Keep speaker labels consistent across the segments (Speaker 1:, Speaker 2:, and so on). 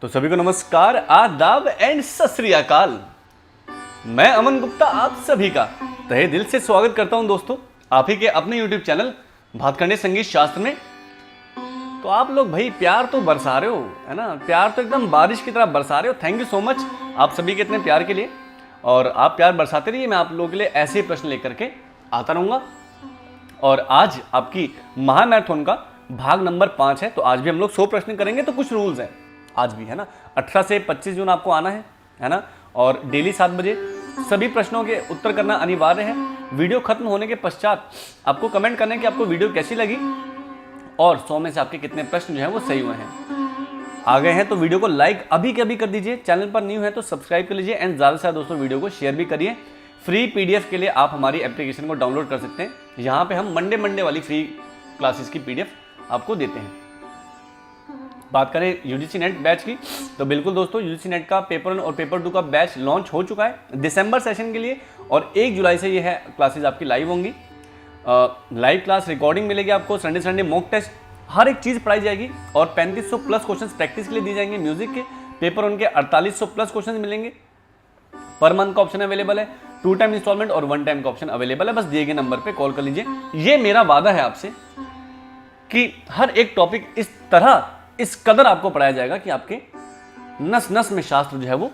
Speaker 1: तो सभी को नमस्कार, आदाब एंड सत श्री अकाल। मैं अमन गुप्ता आप सभी का तहे दिल से स्वागत करता हूं दोस्तों, आप ही के अपने YouTube चैनल भातखंडे संगीत शास्त्र में। तो आप लोग भाई प्यार तो बरसा रहे हो, है ना, प्यार तो एकदम बारिश की तरह बरसा रहे हो। थैंक यू सो मच आप सभी के इतने प्यार के लिए, और आप प्यार बरसाते रहिए। मैं आप लोगों के लिए ऐसे ही प्रश्न लेकर के आता रहूँगा। और आज आपकी महामैराथन का भाग नंबर 5 है। तो आज भी हम लोग 100 प्रश्न करेंगे। तो कुछ रूल्स हैं आज भी, है ना। 18 से 25 जून आपको आना है ना। और डेली 7 बजे सभी प्रश्नों के उत्तर करना अनिवार्य है। वीडियो खत्म होने के पश्चात आपको कमेंट करना है कि आपको वीडियो कैसी लगी और 100 में से आपके कितने प्रश्न जो हैं वो सही हुए हैं। आ गए हैं तो वीडियो को लाइक अभी के अभी कर दीजिए। चैनल पर न्यू है तो सब्सक्राइब कर लीजिए एंड ज़्यादा से ज़्यादा दोस्तों वीडियो को शेयर भी करिए। फ्री PDF के लिए आप हमारी एप्लीकेशन को डाउनलोड कर सकते हैं। यहाँ पे हम मंडे वाली फ्री क्लासेस की PDF आपको देते हैं। बात करें UGC नेट बैच की, तो बिल्कुल दोस्तों UGC नेट का पेपर 1 और पेपर 2 का बैच लॉन्च हो चुका है दिसंबर सेशन के लिए, और 1 जुलाई से ये है क्लासेस आपकी लाइव होंगी। लाइव क्लास रिकॉर्डिंग मिलेगी आपको, संडे मॉक टेस्ट, हर एक चीज़ पढ़ाई जाएगी, और 3500 प्लस क्वेश्चन प्रैक्टिस के लिए दिए जाएंगे। म्यूजिक के पेपर 1 के 4800 प्लस क्वेश्चन मिलेंगे। पर मंथ का ऑप्शन अवेलेबल है, 2 टाइम इंस्टॉलमेंट और 1 टाइम का ऑप्शन अवेलेबल है। बस दिए गए नंबर पे कॉल कर लीजिए। ये मेरा वादा है आपसे कि हर एक टॉपिक इस तरह इस कदर आपको पढ़ाया जाएगा कि आपके नस नस में शास्त्र जो है वो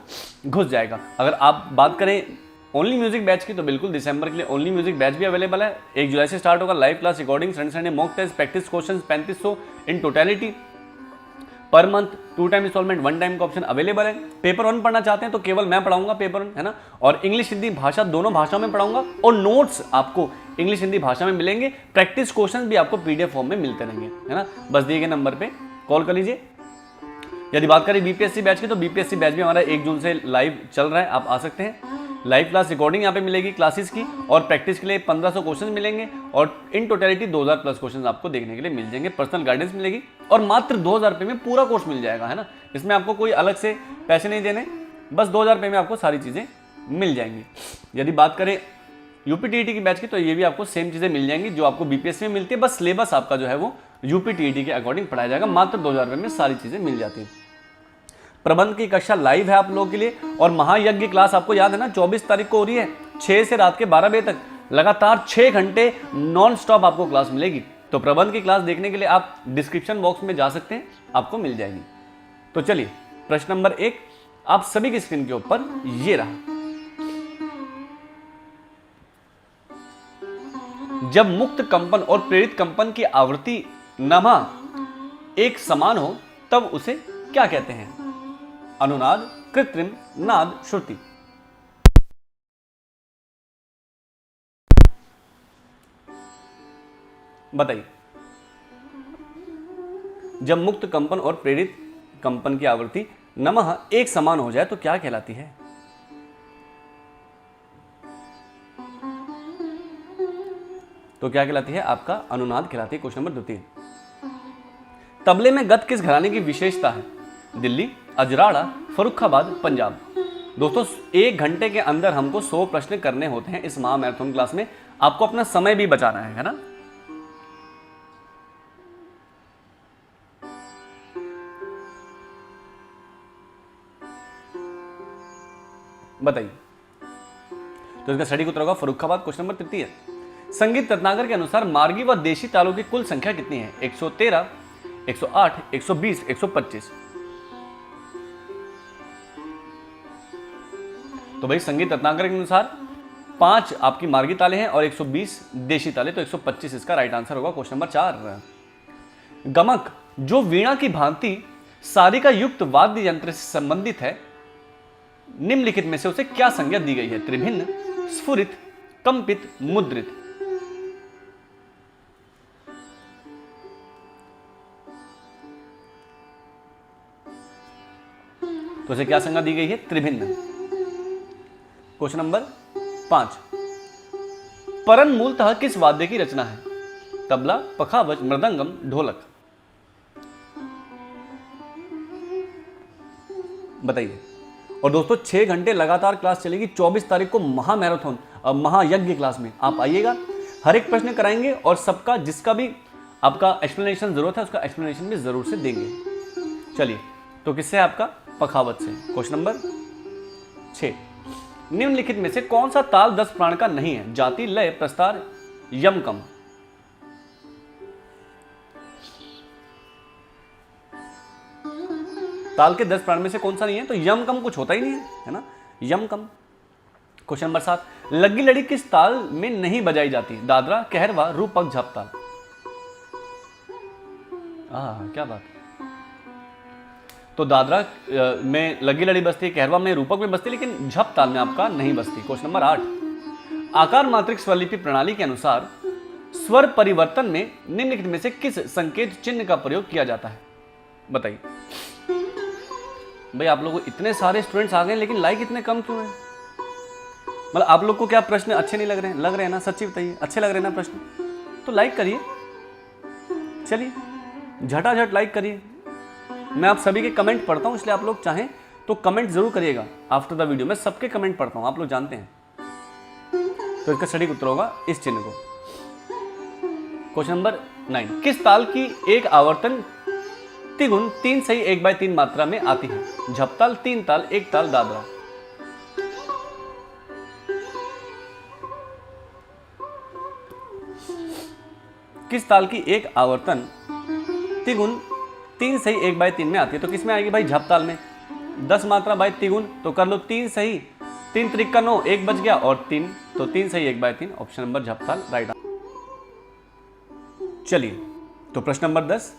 Speaker 1: घुस जाएगा। अगर आप बात करें ओनली म्यूजिक बैच की, तो बिल्कुल दिसंबर के लिए ओनली म्यूजिक बैच भी अवेलेबल है। 1 जुलाई से स्टार्ट होगा। Live class recording, Sunday mock test, practice question 3500 in totality per month, 2 time installment, 1 time का ऑप्शन अवेलेबल है। पेपर 1 पढ़ना चाहते हैं तो केवल मैं पढ़ाऊंगा पेपर 1, है ना, और इंग्लिश हिंदी भाषा दोनों भाषाओं में पढ़ाऊंगा, और नोट्स आपको इंग्लिश हिंदी भाषा में मिलेंगे। प्रैक्टिस क्वेश्चन भी आपको PDF फॉर्म में मिलते रहेंगे, है ना। बस दिए गए नंबर पे कॉल कर लीजिए। यदि बात करें BPSC बैच की, तो BPSC बैच भी हमारा 1 जून से लाइव चल रहा है, आप आ सकते हैं। लाइव क्लास रिकॉर्डिंग यहाँ पे मिलेगी क्लासेस की, और प्रैक्टिस के लिए 1500 क्वेश्चन मिलेंगे, और इन टोटलिटी 2000 प्लस क्वेश्चन आपको देखने के लिए मिल जाएंगे। पर्सनल गाइडेंस मिलेगी, और मात्र 2000 रुपये में पूरा कोर्स मिल जाएगा, है ना। इसमें आपको कोई अलग से पैसे नहीं देने, बस 2000 रुपये में आपको सारी चीज़ें मिल जाएंगी। यदि बात करें UPTET की बैच की, तो ये भी आपको सेम चीज़ें मिल जाएंगी जो आपको BPSC में मिलती है। बस सिलेबस आपका जो है वो UPTET के अकॉर्डिंग पढ़ाया जाएगा। मात्र 2000 रुपये में सारी चीज़ें मिल जाती है। प्रबंध की कक्षा लाइव है आप लोगों के लिए, और महायज्ञ क्लास आपको याद है ना 24 तारीख को हो रही है, 6 से रात के 12 बजे तक लगातार 6 घंटे नॉन स्टॉप आपको क्लास मिलेगी। तो प्रबंध की क्लास देखने के लिए आप डिस्क्रिप्शन बॉक्स में जा सकते हैं, आपको मिल जाएगी। तो चलिए प्रश्न नंबर 1 आप सभी की स्क्रीन के ऊपर ये रहा। जब मुक्त कंपन और प्रेरित कंपन की आवृत्ति नमा एक समान हो तब उसे क्या कहते हैं? अनुनाद, कृत्रिम नाद, श्रुति। बताइए। जब मुक्त कंपन और प्रेरित कंपन की आवृत्ति नमः एक समान हो जाए तो क्या कहलाती है? तो क्या कहलाती है? आपका अनुनाद कहलाती है। Question number 2। तबले में गत किस घराने की विशेषता है? दिल्ली, अजराड़ा, फर्रुखाबाद, पंजाब। दोस्तों 1 घंटे के अंदर हमको 100 प्रश्न करने होते हैं इस महामैराथन क्लास में। आपको अपना समय भी बचाना है ना। बताइए। तो इसका सटीक उत्तर होगा फर्रुखाबाद। Question number 3। संगीत रत्नाकर के अनुसार मार्गी व देशी तालों की कुल संख्या कितनी है? 113, 108, 120, 125। तो भाई संगीत रत्नाकर के अनुसार 5 आपकी मार्गी ताले हैं और 120 देशी ताले, तो 125 इसका राइट आंसर होगा। Question number 4। गमक जो वीणा की भांति सारिका युक्त वाद्य यंत्र से संबंधित है, निम्नलिखित में से उसे क्या संज्ञा दी गई है? त्रिभिन्न, स्फुरित, कंपित, मुद्रित। तो उसे क्या संज्ञा दी गई है? त्रिभिन्न। Question number 5। परन मूलतः किस वाद्य की रचना है? तबला, पखावज, मृदंगम, ढोलक। बताइए। और दोस्तों 6 घंटे लगातार क्लास चलेगी 24 तारीख को महामैराथन महायज्ञ क्लास में आप आइएगा। हर एक प्रश्न कराएंगे, और सबका जिसका भी आपका एक्सप्लेनेशन जरूरत है उसका एक्सप्लेनेशन भी जरूर से देंगे। चलिए तो किससे है आपका? पखावत से। क्वेश्चन नंबर 6, निम्नलिखित में से कौन सा ताल 10 प्राण का नहीं है? जाति, लय, प्रस्तार, यमकम। ताल के 10 प्राण में से कौन सा नहीं है? तो यमकम कुछ होता ही नहीं है ना, यमकम। क्वेश्चन नंबर 7, लग्गी लड़ी किस ताल में नहीं बजाई जाती? दादरा, कहरवा, रूपक, झप ताल। क्या बात। तो दादरा में लग्गी लड़ी बजती है, कहरवा में, रूपक में बजती है, लेकिन झप ताल में आपका नहीं बजती। क्वेश्चन नंबर 8, आकार मात्रिक स्वरलिपि प्रणाली के अनुसार स्वर परिवर्तन में निम्नलिखित में से किस संकेत चिन्ह का प्रयोग किया जाता है? बताइए भाई। आप लोगों को इतने सारे स्टूडेंट्स आ गए लेकिन लाइक इतने कम क्यों हैं? मतलब आप लोग को क्या प्रश्न अच्छे नहीं लग रहे हैं? लग रहे हैं ना? सच्ची बताइए, अच्छे लग रहे हैं ना प्रश्न? तो लाइक करिए, चलिए झटाझट लाइक करिए। मैं आप सभी के कमेंट पढ़ता हूं, इसलिए आप लोग चाहें तो कमेंट जरूर करिएगा आफ्टर द वीडियो। मैं सबके कमेंट पढ़ता हूं, आप लोग जानते हैं। तो इसका सटीक उत्तर होगा इस चिन्ह को। क्वेश्चन नंबर 9, किस ताल की एक आवर्तन तिगुन 3 सही 1/3 मात्रा में आती है? झपताल, 3 ताल, 1 ताल, दादरा। किस ताल की एक आवर्तन तिगुन 3 सही 1/3 में आती है? तो किस में आएगी भाई? झपताल में। 10 मात्रा बाई तिगुन, तो कर लो 3 सही, 3 त्रिक का 9, 1 बच गया और 3, तो 3 सही 1/3, ऑप्शन नंबर झपताल राइट आंसर। चलिए तो प्रश्न नंबर 10,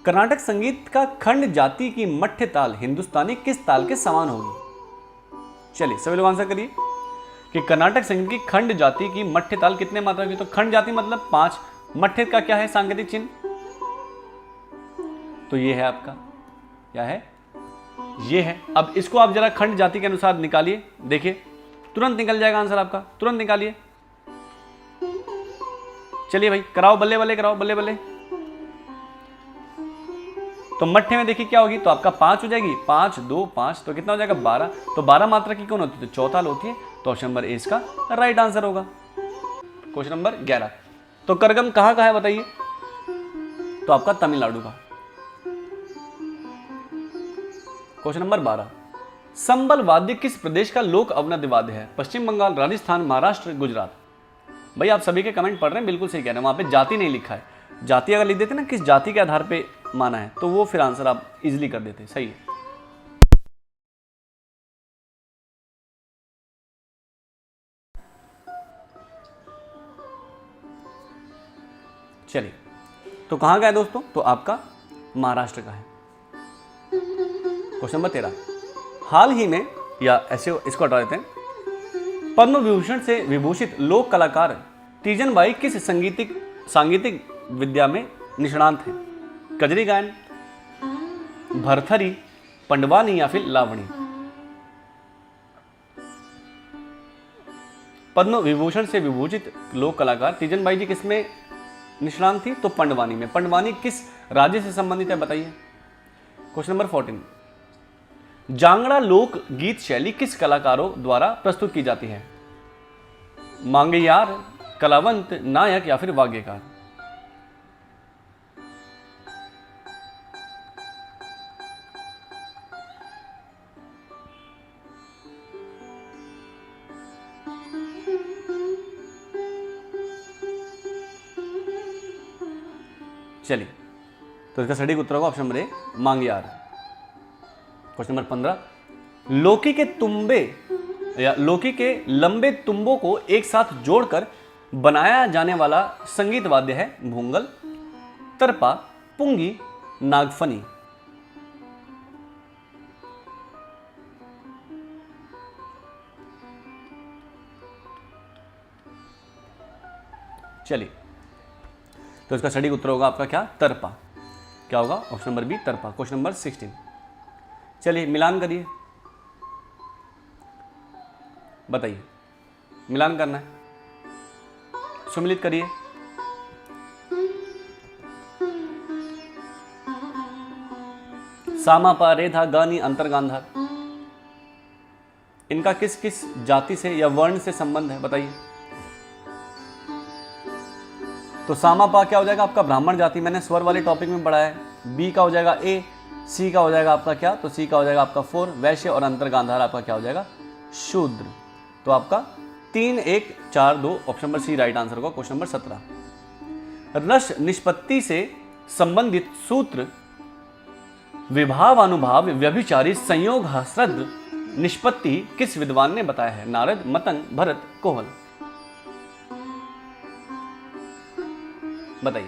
Speaker 1: कर्नाटक संगीत का खंड जाति की मध्य ताल हिंदुस्तानी किस ताल के समान होगी? चलिए सभी लोग आंसर करिए कि कर्नाटक संगीत की खंड जाति की मध्य ताल कितने मात्रा की? तो खंड जाति मतलब 5, मध्य का क्या है सांकेतिक चिन्ह? तो ये है आपका, क्या है? ये है। अब इसको आप जरा खंड जाति के अनुसार निकालिए, देखिए तुरंत निकल जाएगा आंसर आपका, तुरंत निकालिए। चलिए भाई कराओ, बल्ले बल्ले कराओ, बल्ले बल्ले। तो मट्ठे में देखिए क्या होगी? तो आपका 5 हो जाएगी, 5 2 5, तो कितना हो जाएगा? 12। तो 12 मात्रा की कौन होती है? तो चौताल होती है। तो ऑप्शन नंबर ए इसका राइट आंसर होगा। क्वेश्चन नंबर 11, तो करगम कहाँ का है बताइए? तो आपका तमिलनाडु का। क्वेश्चन नंबर 12, संबल वाद्य किस प्रदेश का लोक अवनद्य वाद्य है? पश्चिम बंगाल, राजस्थान, महाराष्ट्र, गुजरात। भाई आप सभी के कमेंट पढ़ रहे हैं, बिल्कुल सही कह रहे हैं। वहां पे जाति नहीं लिखा है। जाति अगर लिख देते ना किस जाति के आधार पे माना है, तो वो फिर आंसर आप इजीली कर देते। सही है। चलिए तो कहां का है दोस्तों? तो आपका महाराष्ट्र का है। क्वेश्चन नंबर 13, हाल ही में, या ऐसे इसको हटा देते हैं, पद्म विभूषण से विभूषित लोक कलाकार तीजन बाई किस सांगीतिक विद्या में निष्णांत हैं? कजरी गायन, भरथरी, पंडवानी या फिर लावणी। पद्म विभूषण से विभूषित लोक कलाकार तीजन बाई जी किसमें निष्णांत थी? तो पंडवानी में। पंडवानी किस राज्य से संबंधित है बताइए? क्वेश्चन नंबर 14, जांगड़ा लोक गीत शैली किस कलाकारों द्वारा प्रस्तुत की जाती है? मांगेयार, कलावंत, नायक या फिर वाग्यकार। चलिए तो इसका सटीक उत्तर होगा ऑप्शन नंबर ए, मांगेयार। क्वेश्चन नंबर 15, लौकी के तुम्बे या लौकी के लंबे तुम्बों को एक साथ जोड़कर बनाया जाने वाला संगीत वाद्य है? भूंगल, तरपा, पुंगी, नागफनी। चलिए तो इसका सटीक उत्तर होगा आपका क्या? तरपा। क्या होगा? ऑप्शन नंबर बी, तरपा। क्वेश्चन नंबर 16, चलिए मिलान करिए, बताइए मिलान करना है, सुमिलित करिए। सामा पा रेधा गानी अंतर्गांधार, इनका किस किस जाति से या वर्ण से संबंध है बताइए? तो सामा पा क्या हो जाएगा आपका? ब्राह्मण जाति, मैंने स्वर वाले टॉपिक में पढ़ा है। बी का हो जाएगा ए, सी का हो जाएगा आपका क्या, तो सी का हो जाएगा आपका 4। वैश्य और अंतर्गांधार आपका क्या हो जाएगा, शूद्र। तो आपका 3, 1, 4, 2 option number C right answer होगा क्वेश्चन नंबर 17। रस निष्पत्ति से संबंधित सूत्र विभाव अनुभाव व्यभिचारी संयोग हस्रद निष्पत्ति किस विद्वान ने बताया है, नारद, मतंग, भरत, कोहल। बताइए।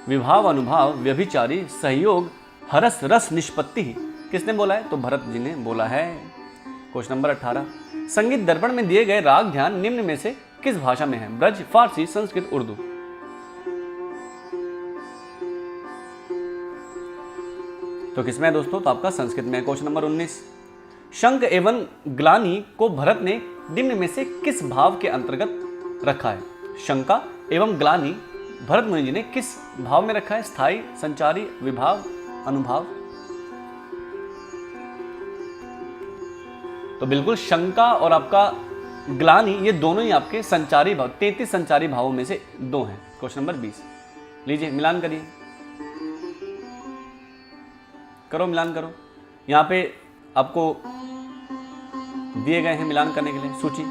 Speaker 1: विभाव अनुभाव व्यभिचारी सहयोग हरस रस निष्पत्ति किसने बोला है, तो भरत जी ने बोला है। क्वेश्चन नंबर 18, संगीत दर्पण में दिए गए राग ध्यान निम्न में से किस भाषा में है, ब्रज, फारसी, संस्कृत, उर्दू। तो किसमें है दोस्तों, तो आपका संस्कृत में है। क्वेश्चन नंबर 19, शंख एवं ग्लानि को भरत ने निम्न में से किस भाव के अंतर्गत रखा है, शंका एवं ग्लानि भरत मुनि जी ने किस भाव में रखा है, स्थायी, संचारी, विभाव, अनुभाव। तो बिल्कुल शंका और आपका ग्लानि ये दोनों ही आपके संचारी भाव, 33 संचारी भावों में से 2 हैं। क्वेश्चन नंबर 20, लीजिए मिलान करिए, करो मिलान करो। यहां पे आपको दिए गए हैं मिलान करने के लिए सूची।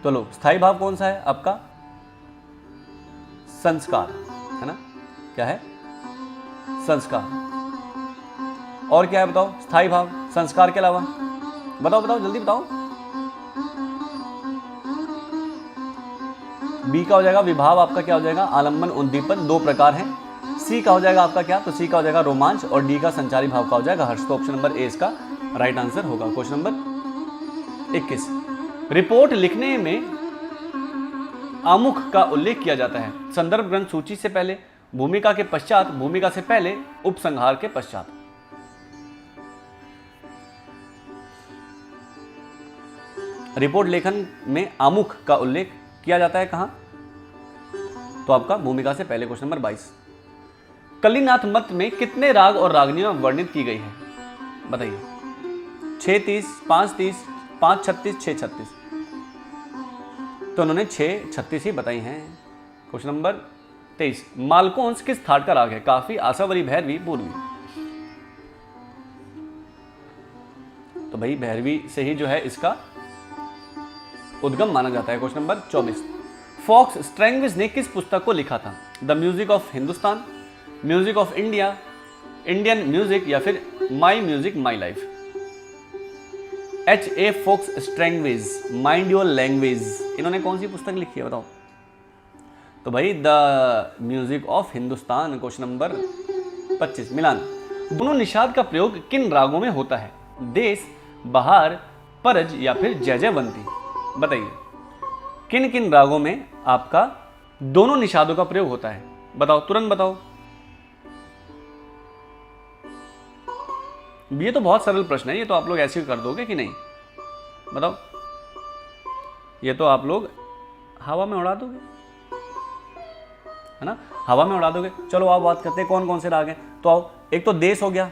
Speaker 1: तो लो, स्थायी भाव कौन सा है आपका, संस्कार है ना, क्या है, संस्कार। और क्या है बताओ, स्थायी भाव संस्कार के अलावा, बताओ बताओ जल्दी बताओ। बी का हो जाएगा विभाव, आपका क्या हो जाएगा, आलंबन, उद्दीपन, 2 प्रकार हैं। सी का हो जाएगा आपका क्या, तो सी का हो जाएगा रोमांच, और डी का संचारी भाव का हो जाएगा हर्ष। तो ऑप्शन नंबर ए इसका राइट आंसर होगा। क्वेश्चन नंबर 21, रिपोर्ट लिखने में आमुख का उल्लेख किया जाता है, संदर्भ ग्रंथ सूची से पहले, भूमिका के पश्चात, भूमिका से पहले, उपसंहार के पश्चात। रिपोर्ट लेखन में आमुख का उल्लेख किया जाता है कहां, तो आपका भूमिका से पहले। क्वेश्चन नंबर 22, कलिनाथ मत में कितने राग और रागनियां वर्णित की गई है, बताइए। 6:30, 5:30, 5:36, 6:36। तो उन्होंने 6:36 ही बताई हैं। क्वेश्चन नंबर 23, मालकोंस किस थाट का राग है, काफी, आशावरी, भैरवी, पूर्वी। तो भाई भैरवी से ही जो है इसका उद्गम माना जाता है। क्वेश्चन नंबर 24, फॉक्स स्ट्रैंगविज ने किस पुस्तक को लिखा था, the music of Hindustan, music of India, Indian music, या फिर my music my life. H.A. Fox Strangways, mind your language, इन्होंने कौन सी पुस्तक लिखी है बताओ, तो भाई the music of Hindustan. Question number 25, मिलान, दोनों निषाद का प्रयोग किन रागों में होता है, देश, बहार, परज, या फिर जयजयवंती। बताइए किन किन रागों में आपका दोनों निषादों का प्रयोग होता है, बताओ तुरंत बताओ। ये तो बहुत सरल प्रश्न है, ये तो आप लोग ऐसे ही कर दोगे कि नहीं, बताओ। ये तो आप लोग हवा में उड़ा दोगे, है ना, हवा में उड़ा दोगे। चलो आप बात करते हैं कौन कौन से राग हैं, तो आओ, एक तो देश हो गया,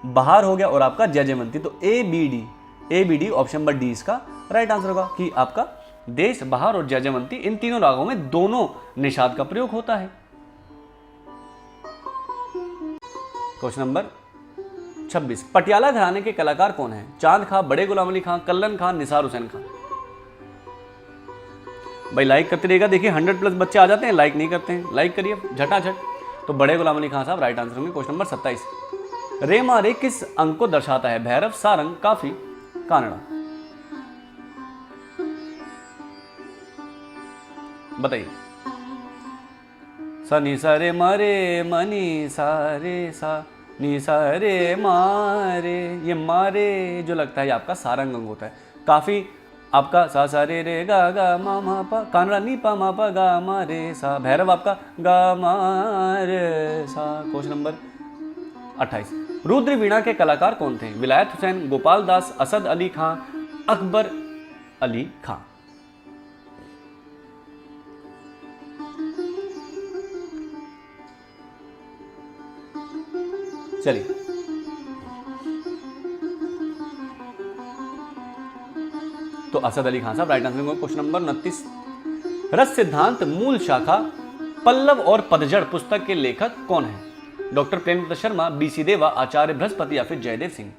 Speaker 1: बहार हो गया, और आपका जयजयवंती। तो A B D option number D इसका राइट आंसर होगा कि आपका देश, बहार और जयजयवंती, इन तीनों रागों में दोनों निषाद का प्रयोग होता है। क्वेश्चन नंबर 26, पटियाला घराने के कलाकार कौन है, चांद खां, बड़े गुलाम अली खां, कल्लन खां, निसार हुसैन खां। भाई लाइक करते रहिएगा, देखिए 100+ बच्चे आ जाते हैं, लाइक नहीं करते हैं, लाइक करिए झटाझट। तो बड़े गुलाम अली खां साहब राइट आंसर होंगे। क्वेश्चन नंबर 27, रे मारे किस अंक को दर्शाता है, भैरव, सारंग, काफी, कानड़ा। बताइए। सा नी सा रे मारे मनी सा रे सा नी सा रे मारे, ये मारे जो लगता है ये आपका सारंग अंग होता है। काफी आपका सा सा रे रे गा गा मा मा पा, कानड़ा नी पा मा पा गा मा रे सा, भैरव आपका गा मा रे सा। क्वेश्चन नंबर 28, रुद्र वीणा के कलाकार कौन थे, विलायत हुसैन, गोपाल दास, असद अली खां, अकबर अली खां। चलिए तो असद अली खान साहब राइट आंसर होगा क्वेश्चन नंबर 29। रस सिद्धांत मूल शाखा पल्लव और पतझड़ पुस्तक के लेखक कौन है? डॉक्टर प्रेमदत्त शर्मा, बीसी देवा, आचार्य बृहस्पति या फिर जयदेव सिंह?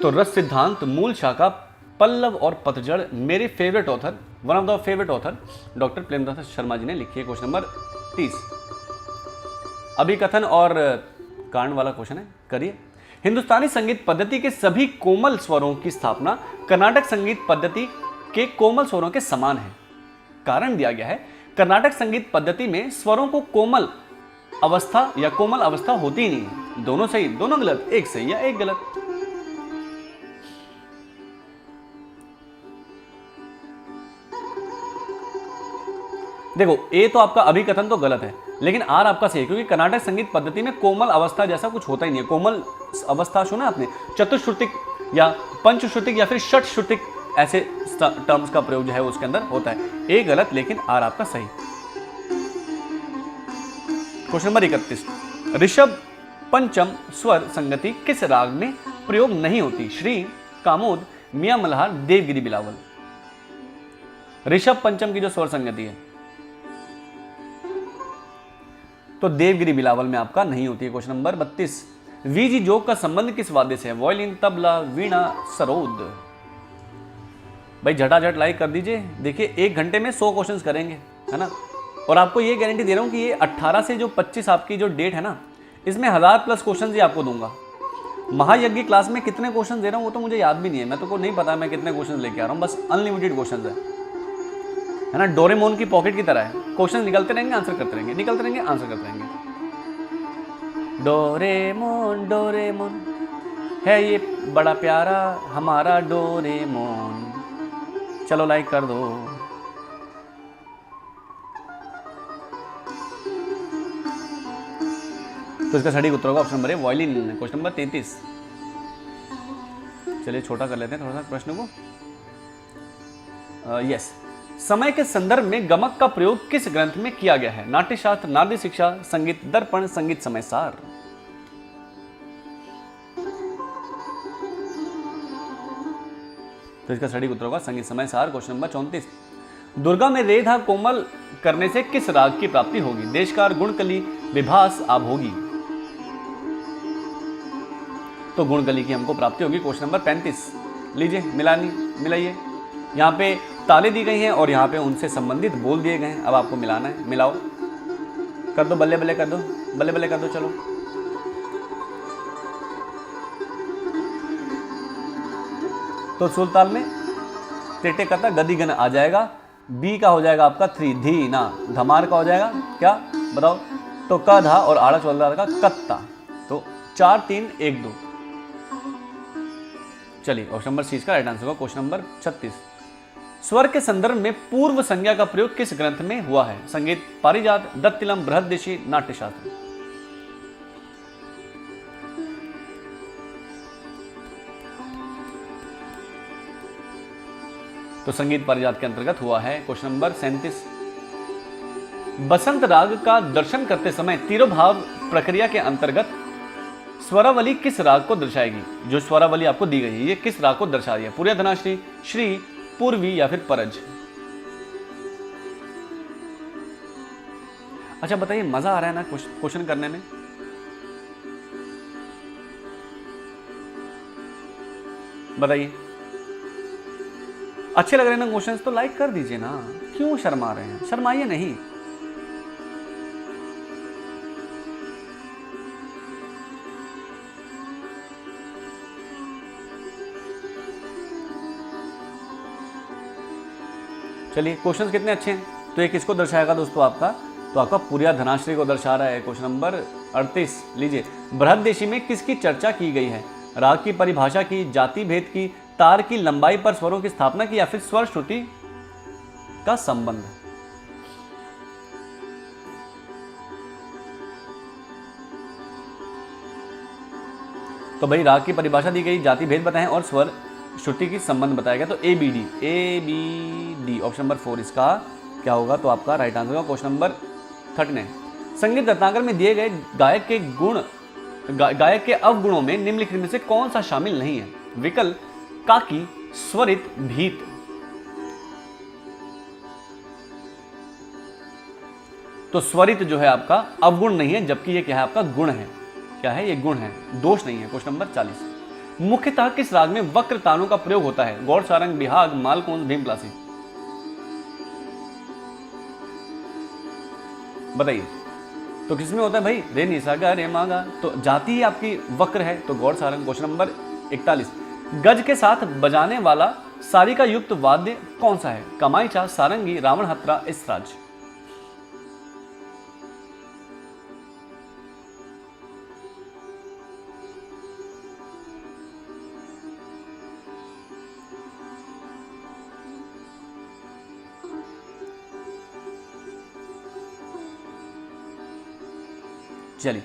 Speaker 1: तो रस सिद्धांत मूल शाखा पल्लव और पतझड़ मेरे favourite author, one of the favourite author doctor Premdutt Sharma ji ने लिखी है। क्वेश्चन नंबर 30 अभिकथन और कारण वाला क्वेश्चन है, करिए। हिंदुस्तानी संगीत पद्धति के सभी कोमल स्वरों की स्थापना कर्नाटक संगीत पद्धति के कोमल स्वरों के समान है। कारण दिया गया है, कर्नाटक संगीत पद्धति में स्वरों को कोमल अवस्था या कोमल अवस्था होती ही नहीं है। दोनों सही, दोनों गलत, एक सही या एक गलत। देखो ए तो आपका अभिकथन तो गलत है, लेकिन आर आपका सही है, क्योंकि कर्नाटक संगीत पद्धति में कोमल अवस्था जैसा कुछ होता ही नहीं है। कोमल अवस्था सुना आपने, चतुश्रुतिक या पंचश्रुतिक या फिर षटश्रुतिक ऐसे टर्म्स का प्रयोग जो है उसके अंदर होता है। ए गलत, लेकिन आर आपका सही। क्वेश्चन नंबर 31 ऋषभ पंचम स्वर संगति किस राग में प्रयोग नहीं होती? श्री, कामोद, मियां मल्हार, देवगिरी बिलावल? ऋषभ पंचम की जो स्वर संगति है तो देवगिरी बिलावल में आपका नहीं होती है। क्वेश्चन नंबर 32 वीजी जोग का संबंध किस वाद्य से है? वायलिन, तबला, वीणा, सरोद? भाई झटाझट लाइक कर दीजिए। देखिए 1 घंटे में 100 क्वेश्चंस करेंगे, है ना। और आपको ये गारंटी दे रहा हूँ कि ये 18 से जो 25 आपकी जो डेट है ना, इसमें 1000+ क्वेश्चन ही आपको दूंगा। महायज्ञ क्लास में कितने क्वेश्चन दे रहा हूँ वो तो मुझे याद भी नहीं है, मैं तो को नहीं पता मैं कितने क्वेश्चन लेके आ रहा हूँ, बस अनलिमिटेड क्वेश्चन है ना। डोरेमोन की पॉकेट की तरह है, क्वेश्चन निकलते रहेंगे, आंसर करते रहेंगे, निकलते रहेंगे, आंसर करते रहेंगे। डोरेमोन डोरेमोन है ये बड़ा प्यारा हमारा डोरेमोन। चलो लाइक कर दो। तो इसका सटीक उत्तर होगा ऑप्शन नंबर ए, वायलिन। क्वेश्चन नंबर 33 चलिए छोटा कर लेते हैं थोड़ा सा प्रश्न को। यस समय के संदर्भ में गमक का प्रयोग किस ग्रंथ में किया गया है? नाट्यशास्त्र, नाट्य शिक्षा, संगीत दर्पण, संगीत समय सार? तो इसका सटीक उत्तर होगा संगीत समय सार। क्वेश्चन नंबर 34 दुर्गा में रेधा कोमल करने से किस राग की प्राप्ति होगी? देशकार, गुणकली, विभास, आभोगी? तो गुणकली की हमको प्राप्ति होगी। क्वेश्चन नंबर 35 लीजिए मिलाइए। यहाँ पे ताले दी गई हैं और यहाँ पे उनसे संबंधित बोल दिए गए हैं। अब आपको मिलाना है, मिलाओ, कर दो, बल्ले बल्ले कर दो, बल्ले बल्ले कर दो। चलो तो सुरताल में टेटे करता गदी गन आ जाएगा। बी का हो जाएगा आपका 3 धी ना। धमार का हो जाएगा क्या बताओ? तो का धा और आड़स वाला का कत्ता। तो 4 3 1 2। चलिए ऑप्शन नंबर सी का राइट आंसर होगा। क्वेश्चन नंबर 36 स्वर के संदर्भ में पूर्व संज्ञा का प्रयोग किस ग्रंथ में हुआ है? संगीत पारिजात, दत्तिलम, बृहददेशी, नाट्यशास्त्र? तो संगीत पारिजात के अंतर्गत हुआ है। क्वेश्चन नंबर 37 बसंत राग का दर्शन करते समय तिरोभाव प्रक्रिया के अंतर्गत स्वरावली किस राग को दर्शाएगी? जो स्वरावली आपको दी गई है ये किस राग को दर्शा रही है? पूर्या धनाश्री, श्री, पूर्वी या फिर परज? अच्छा बताइए मजा आ रहा है ना क्वेश्चन करने में? बताइए अच्छे लग रहे हैं ना क्वेश्चंस तो लाइक कर दीजिए ना। क्यों शर्मा रहे हैं? शर्माइए नहीं। चलिए क्वेश्चंस कितने अच्छे हैं। तो ये किसको दर्शाएगा दोस्तों आपका? तो आपका पूर्या धनाश्री को दर्शा रहा है। क्वेश्चन नंबर 38 लीजिए बृहददेशी में किसकी चर्चा की गई है? राग की परिभाषा की, जाति भेद की, तार की लंबाई पर स्वरों की स्थापना की या फिर स्वर श्रुति का संबंध? तो भाई राग की परिभाषा दी गई, जाति भेद बताएं और स्वर श्रुति की संबंध बताया गया। तो A B D option number 4 इसका क्या होगा? तो आपका राइट आंसर होगा। क्वेश्चन नंबर 39 संगीत रत्नाकर में दिए गए गायक के गुण गायक के अवगुणों में निम्नलिखित में से कौन सा शामिल नहीं है? विकल्प काकी, स्वरित, भीत। तो स्वरित जो है आपका अवगुण नहीं है, जबकि ये क्या है आपका गुण है। क्या है ये? गुण है, दोष नहीं है। क्वेश्चन नंबर 40, मुख्यतः किस राग में वक्र तानों का प्रयोग होता है? गौड़, सारंग, बिहाग, मालकोंस, भीमप्लासी। बताइए। तो किसमें होता है भाई? रे, नि, सा, गा, रे, मा, गा। तो जाति ही आपकी वक्र है, तो गौड़, सारंग। क्वेश्चन नंबर 41, गज के साथ बजाने वाला सारी का युक्त वाद्य कौन सा है? कमाईचा, सारंगी, रावण हत्रा, इसराज। चलिए,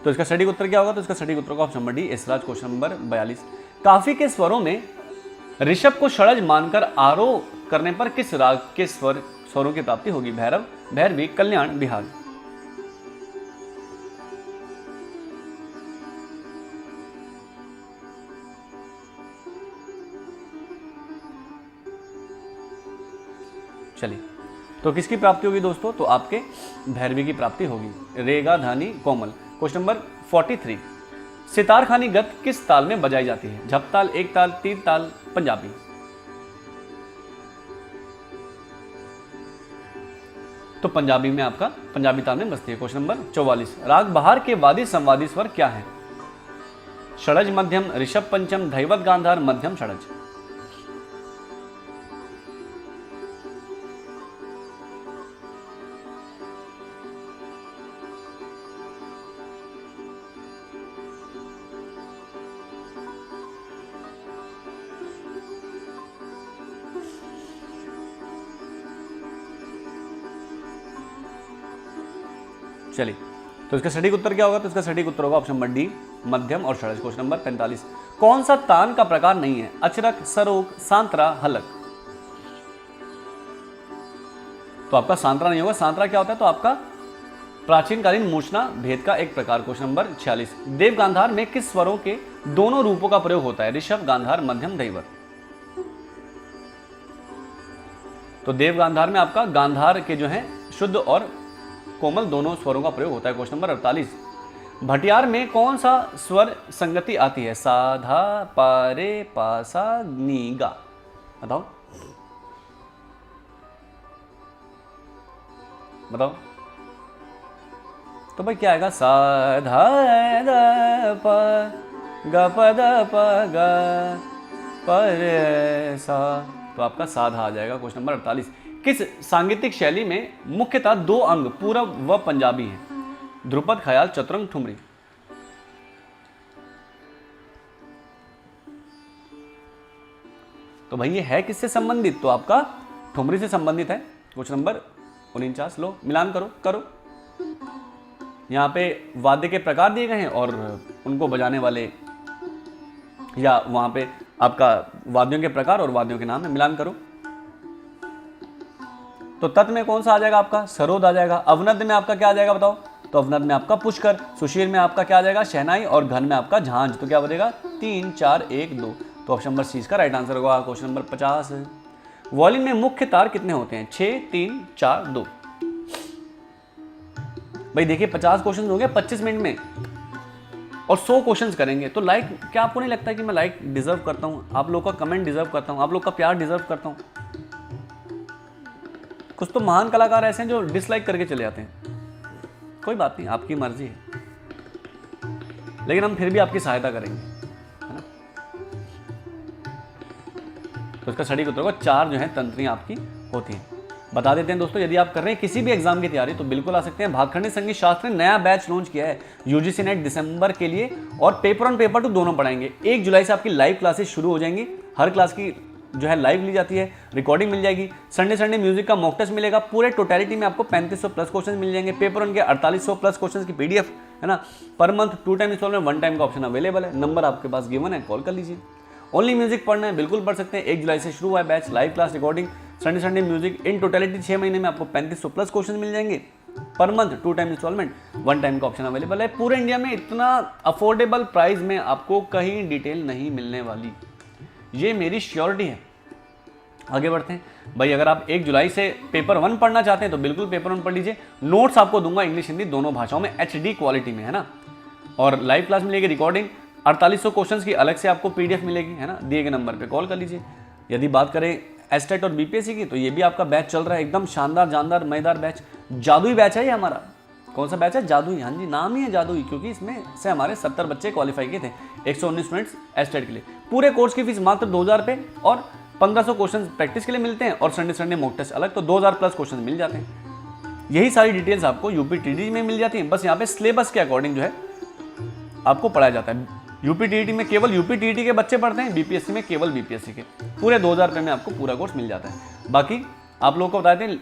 Speaker 1: तो इसका सटीक उत्तर क्या होगा? तो इसका सटीक उत्तर का ऑप्शन नंबर डी, इसराज। क्वेश्चन नंबर 42, काफी के स्वरों में ऋषभ को षडज मानकर आरोह करने पर किस राग के स्वरों की प्राप्ति होगी? भैरव, भैरवी, कल्याण, बिहाग। चलिए, तो किसकी प्राप्ति होगी दोस्तों? तो आपके भैरवी की प्राप्ति होगी। रेगा, धानी, कोमल। क्वेश्चन नंबर 43, सितार खानी गत किस ताल में बजाई जाती है? झपताल, एक ताल, तीन ताल, पंजाबी। तो पंजाबी में आपका पंजाबी ताल में बजती है। क्वेश्चन नंबर 44, राग बहार के वादी संवादी स्वर क्या है? षडज, मध्यम, ऋषभ, पंचम, धैवत, गांधार, मध्यम, षडज। चलिए, तो इसका सटीक उत्तर क्या होगा? तो इसका सटीक उत्तर होगा ऑप्शन नंबर डी, मध्यम और षडज। क्वेश्चन नंबर 45, कौन सा तान का प्रकार नहीं है? अचरक, सरोग, सांतरा, हलक। तो आपका सांतरा नहीं होगा। सांतरा क्या होता है? तो आपका प्राचीन कालीन मूर्छना भेद का एक प्रकार। क्वेश्चन नंबर 46, देव गांधार में किस स्वरों के दोनों रूपों का प्रयोग होता है? ऋषभ, गांधार, मध्यम, धैवत। तो देव गांधार में आपका गांधार के जो है शुद्ध और कोमल दोनों स्वरों का प्रयोग होता है। क्वेश्चन नंबर 48, भटियार में कौन सा स्वर संगति आती है? साधा, पारे, पासा, नीगा। बताओ बताओ। तो भाई क्या आएगा? साधा, द, प, ग, प, द, प, ग, प, रे, सा। तो आपका साधा आ जाएगा। क्वेश्चन नंबर 48, किस सांगीतिक शैली में मुख्यतः दो अंग पूरब व पंजाबी हैं? ध्रुपद, ख्याल, चतुरंग, ठुमरी। तो भाई ये है किससे संबंधित? तो आपका ठुमरी से संबंधित है। क्वेश्चन नंबर 49, लो मिलान करो करो। यहाँ पे वाद्य के प्रकार दिए गए हैं और उनको बजाने वाले, या वहां पे आपका वाद्यों के प्रकार और वाद्यों के नाम है। मिलान करो। तो तत् में कौन सा आ जाएगा? आपका सरोद आ जाएगा। अवनद में आपका क्या आ जाएगा बताओ? तो अवनद में आपका पुष्कर। सुशील में आपका क्या आ जाएगा? शहनाई। और घन में आपका झांझ। तो क्या बनेगा? 3, 4, 1, 2। तो ऑप्शन नंबर सी का राइट आंसर होगा। क्वेश्चन नंबर 50, वॉल्यूम में मुख्य तार कितने होते हैं? 6, 3, 4, 2। भाई देखिए 50 क्वेश्चन हो गए 25 मिनट में, और 100 क्वेश्चंस करेंगे। तो लाइक, क्या आपको नहीं लगता कि मैं लाइक डिजर्व करता हूँ? आप लोग का कमेंट डिजर्व करता हूँ, आप लोग का प्यार डिजर्व करता हूँ। कुछ तो महान कलाकार ऐसे हैं जो डिसलाइक करके चले जाते हैं। कोई बात नहीं, आपकी मर्जी है, लेकिन हम फिर भी आपकी सहायता करेंगे, है ना। तो इसका सटीक उत्तर होगा 4 जो है तंत्रियां आपकी होती हैं। बता देते हैं दोस्तों, यदि आप कर रहे हैं किसी भी एग्जाम की तैयारी तो बिल्कुल आ सकते हैं। भातखंडे संगीत शास्त्र ने नया बैच लॉन्च किया है यूजीसी नेट दिसंबर के लिए, और पेपर ऑन पेपर 2 दोनों पढ़ाएंगे। 1 जुलाई से आपकी लाइव क्लासेस शुरू हो जाएंगी। हर क्लास की जो है लाइव ली जाती है, रिकॉर्डिंग मिल जाएगी। संडे म्यूजिक का मॉक टेस्ट मिलेगा। पूरे टोटलिटी में आपको 3500 प्लस क्वेश्चन मिल जाएंगे। पेपर ऑन के 4800 प्लस क्वेश्चन की पीडीएफ, है ना। Per month 2 time installment 1 time का ऑप्शन अवेलेबल है। नंबर आपके पास गिवन है, कॉल कर लीजिए। ओनली म्यूजिक पढ़ना है, बिल्कुल पढ़ सकते हैं। 1 जुलाई से शुरू हुआ है batch, live class, recording, Sunday music. In totality 6 महीने में आपको 3500 प्लस क्वेश्चन मिल जाएंगे। Per month 2 time installment, 1 time का ऑप्शन अवेलेबल है। पूरे इंडिया में इतना अफोर्डेबल प्राइस में आपको कहीं डिटेल नहीं मिलने वाली, ये मेरी श्योरिटी है। आगे बढ़ते हैं भाई, अगर आप 1 जुलाई से पेपर 1 पढ़ना चाहते हैं तो बिल्कुल पेपर 1 पढ़ लीजिए। नोट्स आपको दूंगा इंग्लिश हिंदी दोनों भाषाओं में HD क्वालिटी में, है ना। और लाइव क्लास मिलेगी, रिकॉर्डिंग 4800 क्वेश्चंस की अलग से आपको PDF मिलेगी, है ना। दिए गए नंबर पे कॉल कर लीजिए। यदि बात करें एस्टेट और BPSC की, तो ये भी आपका बैच चल रहा है, एकदम शानदार जानदार मजेदार बैच, जादुई बैच है ये हमारा। कौन सा बैच है? जादुई। हाँ जी, नाम ही है जादुई, क्योंकि इसमें से हमारे 70 बच्चे क्वालिफाई किए थे, 119 स्टूडेंट्स एस्टेट के लिए। पूरे कोर्स की फीस मात्र 2000 रुपये और 1500 क्वेश्चन प्रैक्टिस के लिए मिलते हैं और संडे मॉक टेस्ट अलग, तो 2000 प्लस क्वेश्चन मिल जाते हैं। यही सारी डिटेल्स आपको UPTD में मिल जाती हैं। बस यहाँ पे सिलेबस के अकॉर्डिंग जो है आपको पढ़ाया जाता है। UPTD में केवल UPTD के बच्चे पढ़ते हैं, BPSC में केवल BPSC के। पूरे 2000 रुपये में आपको पूरा कोर्स मिल जाता है। बाकी आप लोगों को बताते हैं,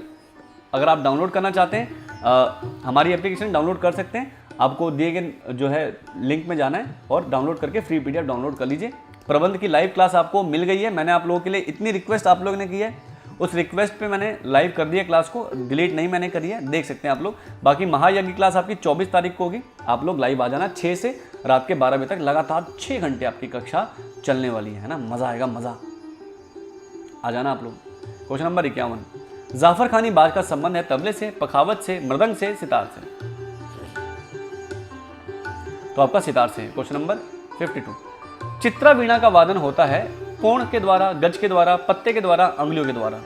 Speaker 1: अगर आप डाउनलोड करना चाहते हैं हमारी एप्लीकेशन डाउनलोड कर सकते हैं। आपको दिए गए जो है लिंक में जाना है और डाउनलोड करके फ्री PDF डाउनलोड कर लीजिए। प्रबंध की लाइव क्लास आपको मिल गई है। मैंने आप लोगों के लिए इतनी रिक्वेस्ट आप लोगों ने की है, उस रिक्वेस्ट पे मैंने लाइव कर दिया क्लास को, डिलीट नहीं मैंने करी है, देख सकते हैं आप लोग। बाकी महायज्ञ क्लास आपकी 24 तारीख को होगी। आप लोग लाइव आ जाना, 6 से रात के 12 बजे तक लगातार 6 घंटे आपकी कक्षा चलने वाली है ना। मज़ा आएगा, मज़ा। आ जाना आप लोग। क्वेश्चन नंबर 51, जाफर खानी बाज का संबंध है तबले से, पखावत से, मृदंग से, सितार से? तो आपका सितार से। क्वेश्चन नंबर 52, चित्रा वीणा का वादन होता है कोण के द्वारा, गज के द्वारा, पत्ते के द्वारा, अंगुलियों के द्वारा?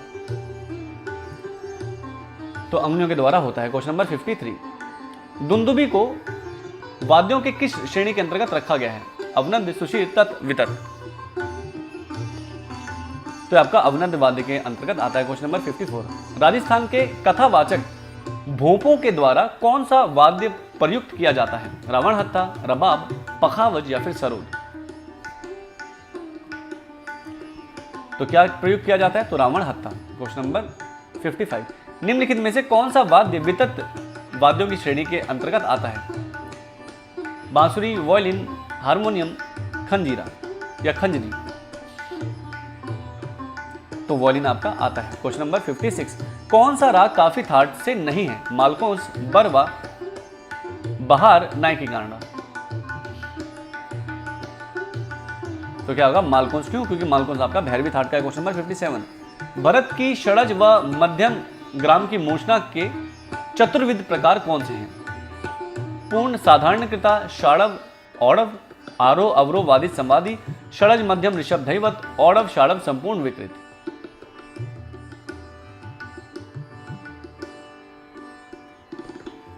Speaker 1: तो अंगुलियों के द्वारा होता है। क्वेश्चन नंबर 53, दुंदुबी को वाद्यों के किस श्रेणी के अंतर्गत रखा गया है? अवनद, सुशील, तत्, वितर? तो आपका अवनद वाद्य के अंतर्गत आता है। क्वेश्चन नंबर 54, राजस्थान के कथावाचक भोंपों के द्वारा कौन सा वाद्य प्रयुक्त किया जाता है? रावण हत्था, रबाब, पखावज या फिर सरोद? तो क्या प्रयुक्त किया जाता है? तो रावण हत्था। क्वेश्चन नंबर 55, निम्नलिखित में से कौन सा वाद्य वितत वाद्यों की श्रेणी के अंतर्गत आता है? बांसुरी, वायलिन, हारमोनियम, खंजीरा या खंजरी? तो वायलिन आपका आता है। क्वेश्चन नंबर 56, कौन सा राग काफी थाट से नहीं है? मालकोंस, बरवा, बहार, नायकी गांडा? तो क्या होगा? मालकोंस। क्यों? क्योंकि मालकोंस आपका भैरवी थाट का है। क्वेश्चन नंबर 57, भरत की षडज व मध्यम ग्राम की मूषणा के चतुर्विध प्रकार कौन से हैं? पूर्ण, साधारणकृता, षाड़व, औड़व, आरोह, अवरोह, वादित, संवादी, षडज, मध्यम, ऋषभ, धैवत, औड़व, षाड़व, संपूर्ण, विकृत?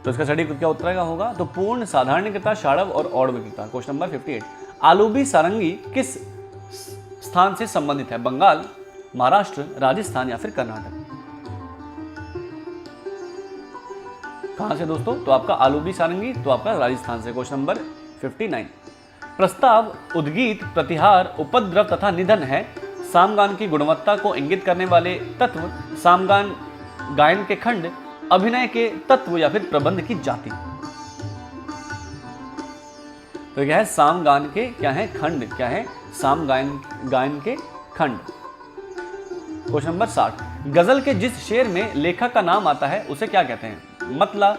Speaker 1: तो इसका सटीक क्या उत्तर का होगा? तो पूर्ण, साधारणकृता, षाड़व और औड़विकृता। क्वेश्चन नंबर 58, आलूबी सारंगी किस स्थान से संबंधित है? बंगाल, महाराष्ट्र, राजस्थान या फिर कर्नाटक? कहां से दोस्तों? तो आपका आलूबी सारंगी तो आपका राजस्थान से। क्वेश्चन नंबर 59, प्रस्ताव, उद्गीत, प्रतिहार, उपद्रव तथा निधन है सामगान की गुणवत्ता को इंगित करने वाले तत्व, सामगान गायन के खंड, अभिनय के तत्व या फिर प्रबंध की जाति? तो क्या है? सामगान के क्या है? खंड। क्या है? साम गायन के खंड। क्वेश्चन नंबर 60, गजल के जिस शेर में लेखक का नाम आता है उसे क्या कहते हैं? मतला,